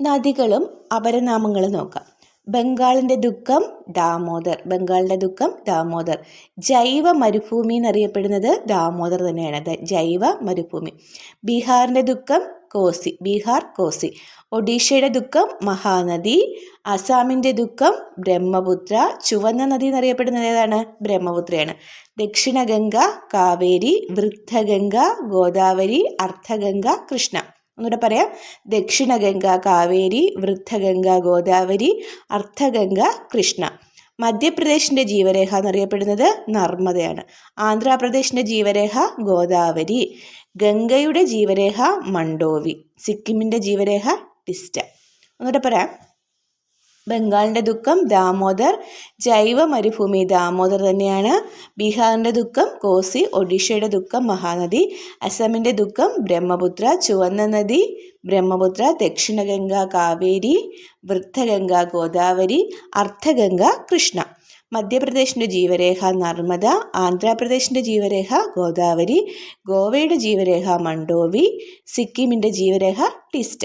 നദികളും അപരനാമങ്ങളും നോക്കാം. ബംഗാളിൻ്റെ ദുഃഖം ദാമോദർ. ബംഗാളിൻ്റെ ദുഃഖം ദാമോദർ. ജൈവ മരുഭൂമി എന്നറിയപ്പെടുന്നത് ദാമോദർ തന്നെയാണ്. ജൈവ മരുഭൂമി. ബീഹാറിൻ്റെ ദുഃഖം കോസി. ബീഹാർ കോസി. ഒഡീഷയുടെ ദുഃഖം മഹാനദി. അസാമിൻ്റെ ദുഃഖം ബ്രഹ്മപുത്ര. ചുവന്ന നദി എന്നറിയപ്പെടുന്നത് ഏതാണ്? ബ്രഹ്മപുത്രയാണ്. ദക്ഷിണ ഗംഗ കാവേരി. വൃദ്ധഗംഗ ഗോദാവരി. അർദ്ധഗംഗ കൃഷ്ണ. ഒന്നുകൂടെ പറയാം. ദക്ഷിണ ഗംഗ കാവേരി, വൃദ്ധഗംഗ ഗോദാവരി, അർദ്ധഗംഗ കൃഷ്ണ. മധ്യപ്രദേശിൻ്റെ ജീവരേഖ എന്നറിയപ്പെടുന്നത് നർമ്മദയാണ്. ആന്ധ്രാപ്രദേശിൻ്റെ ജീവരേഖ ഗോദാവരി. ഗംഗയുടെ ജീവരേഖ മണ്ഡോവി. സിക്കിമിൻ്റെ ജീവരേഖ ടിസ്റ്റ. ഒന്നുകൂടെ പറയാം. ബംഗാളിൻ്റെ ദുഃഖം ദാമോദർ. ജൈവ മരുഭൂമി ദാമോദർ തന്നെയാണ്. ബീഹാറിൻ്റെ ദുഃഖം കോസി. ഒഡീഷയുടെ ദുഃഖം മഹാനദി. അസമിൻ്റെ ദുഃഖം ബ്രഹ്മപുത്ര. ചുവന്ന നദി ബ്രഹ്മപുത്ര. ദക്ഷിണ ഗംഗ കാവേരി. വൃദ്ധഗംഗ ഗോദാവരി. അർദ്ധഗംഗ കൃഷ്ണ. മധ്യപ്രദേശിൻ്റെ ജീവരേഖ നർമ്മദ. ആന്ധ്രാപ്രദേശിൻ്റെ ജീവരേഖ ഗോദാവരി. ഗോവയുടെ ജീവരേഖ മണ്ഡോവി. സിക്കിമിൻ്റെ ജീവരേഖ ടിസ്റ്റ.